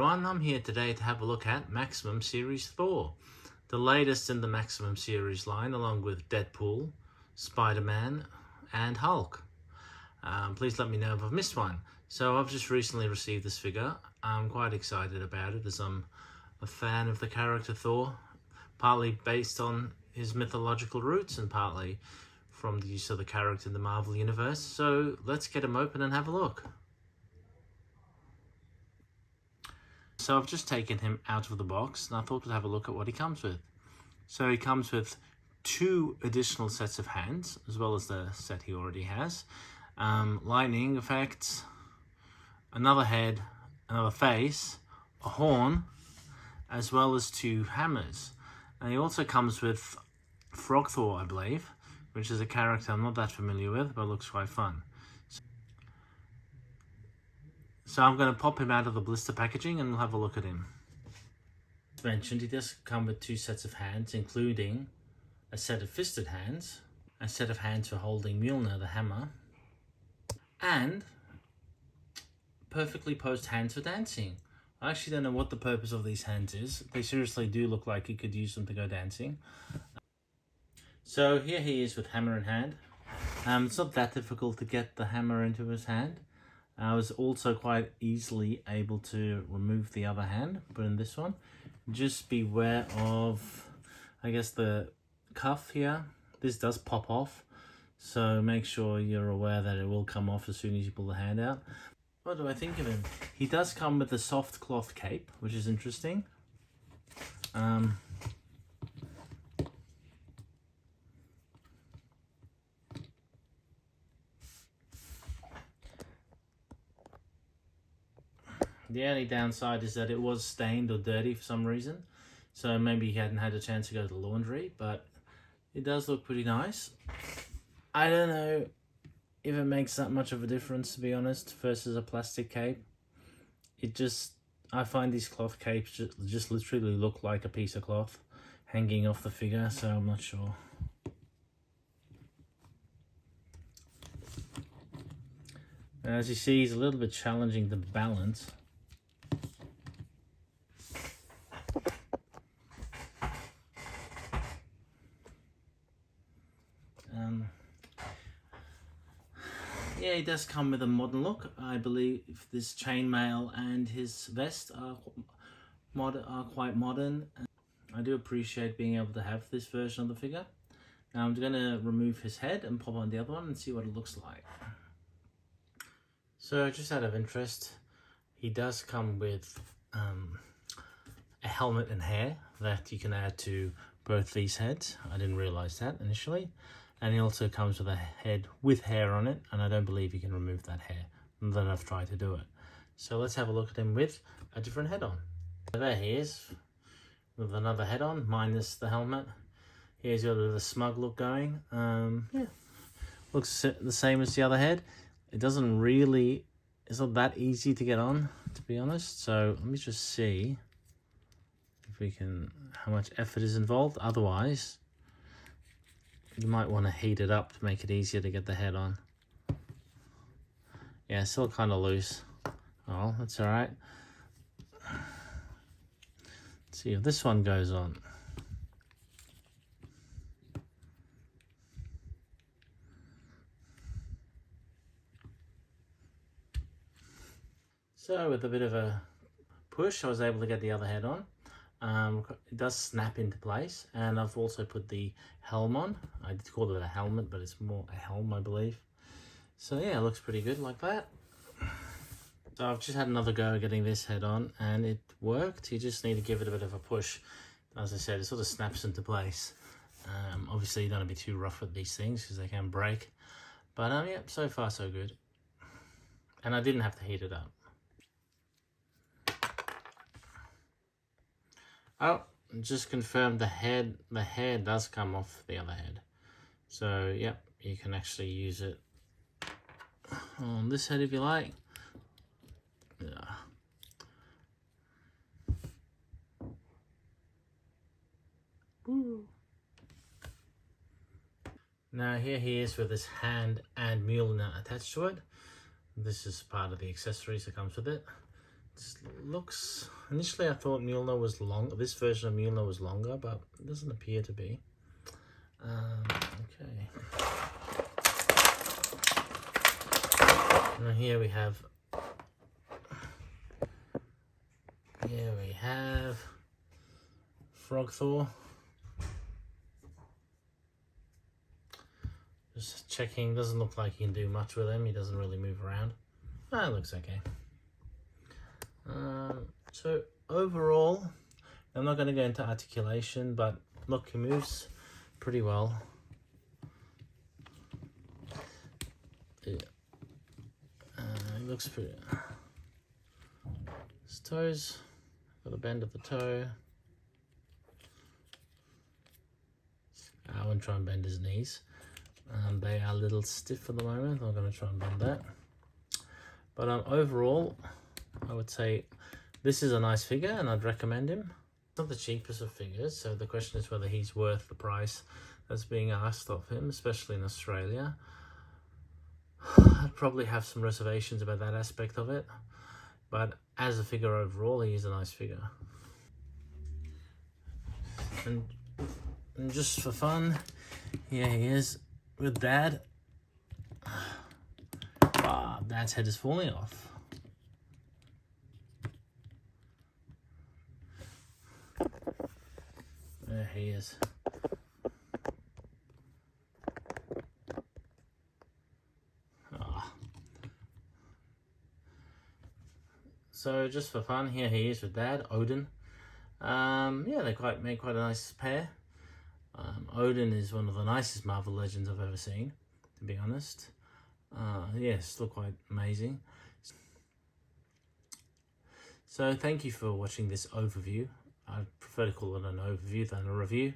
everyone, I'm here today to have a look at Maximum Series Thor, the latest in the Maximum Series line, along with Deadpool, Spider-Man and Hulk. Please let me know if I've missed one. So I've just recently received this figure. I'm quite excited about it as I'm a fan of the character Thor, partly based on his mythological roots and partly from the use of the character in the Marvel Universe. So let's get him open and have a look. So I've just taken him out of the box and I thought we'd have a look at what he comes with. So he comes with 2 additional sets of hands, as well as the set he already has. Lightning effects, another head, another face, a horn, as well as 2 hammers. And he also comes with Frog Thor, I believe, which is a character I'm not that familiar with, but looks quite fun. So I'm going to pop him out of the blister packaging and we'll have a look at him. As mentioned, he does come with 2 sets of hands, including a set of fisted hands, a set of hands for holding Mjolnir, the hammer, and perfectly posed hands for dancing. I actually don't know what the purpose of these hands is. They seriously do look like you could use them to go dancing. So here he is with hammer in hand. It's not that difficult to get the hammer into his hand. I was also quite easily able to remove the other hand, but in this one, just beware of, I guess, the cuff here. This does pop off, so make sure you're aware that it will come off as soon as you pull the hand out. What do I think of him? He does come with a soft cloth cape, which is interesting. The only downside is that it was stained or dirty for some reason, so maybe he hadn't had a chance to go to the laundry, but it does look pretty nice. I don't know if it makes that much of a difference, to be honest, versus a plastic cape. I find these cloth capes just literally look like a piece of cloth hanging off the figure, so I'm not sure. As you see, he's a little bit challenging to balance. Yeah, he does come with a modern look. I believe this chainmail and his vest are quite modern. I do appreciate being able to have this version of the figure. Now I'm going to remove his head and pop on the other one and see what it looks like. So just out of interest, he does come with a helmet and hair that you can add to both these heads. I didn't realize that initially. And he also comes with a head with hair on it, and I don't believe you can remove that hair. Not that I've tried to do it. So let's have a look at him with a different head on. So there he is, with another head on, minus the helmet. Here's got a bit of a smug look going. Yeah, looks the same as the other head. It doesn't really, it's not that easy to get on, to be honest. So let me just see if we can, how much effort is involved. Otherwise, you might want to heat it up to make it easier to get the head on. Yeah, still kind of loose. Oh, that's all right. Let's see if this one goes on. So with a bit of a push, I was able to get the other head on. It does snap into place, and I've also put the helm on. I did call it a helmet, but it's more a helm, I believe. So yeah, it looks pretty good like that. So I've just had another go at getting this head on, and it worked. You just need to give it a bit of a push. As I said, it sort of snaps into place. Obviously, you don't want to be too rough with these things because they can break. But yeah, so far so good. And I didn't have to heat it up. Oh, just confirmed the hair does come off the other head. So, yep, you can actually use it on this head if you like. Yeah. Woo. Now here he is with his hand and Mjolnir attached to it. This is part of the accessories that comes with it. looks, initially I thought Mjolnir was long. This version of Mjolnir was longer, but it doesn't appear to be. Okay. Now here we have Frog Thor. Just checking, doesn't look like you can do much with him. He doesn't really move around. Ah, it looks okay. So overall, I'm not going to go into articulation, but look, he moves pretty well. It looks pretty. His toes, got a bend of the toe. I won't try and bend his knees. They are a little stiff at the moment. I'm going to try and bend that. But overall, I would say this is a nice figure and I'd recommend him. It's not the cheapest of figures, so the question is whether he's worth the price that's being asked of him, especially in Australia. I'd probably have some reservations about that aspect of it, but as a figure overall, he is a nice figure. And just for fun, here he is with Dad. Dad's head is falling off. There he is. So just for fun, here he is with Dad, Odin. Yeah, they made quite a nice pair. Odin is one of the nicest Marvel Legends I've ever seen, to be honest. Yeah, still quite amazing. So thank you for watching this overview. I prefer to call it an overview than a review.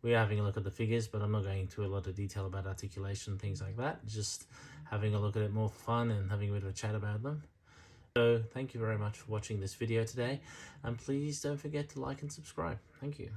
We are having a look at the figures, but I'm not going into a lot of detail about articulation, things like that. Just having a look at it more for fun and having a bit of a chat about them. So thank you very much for watching this video today, and please don't forget to like and subscribe. Thank you.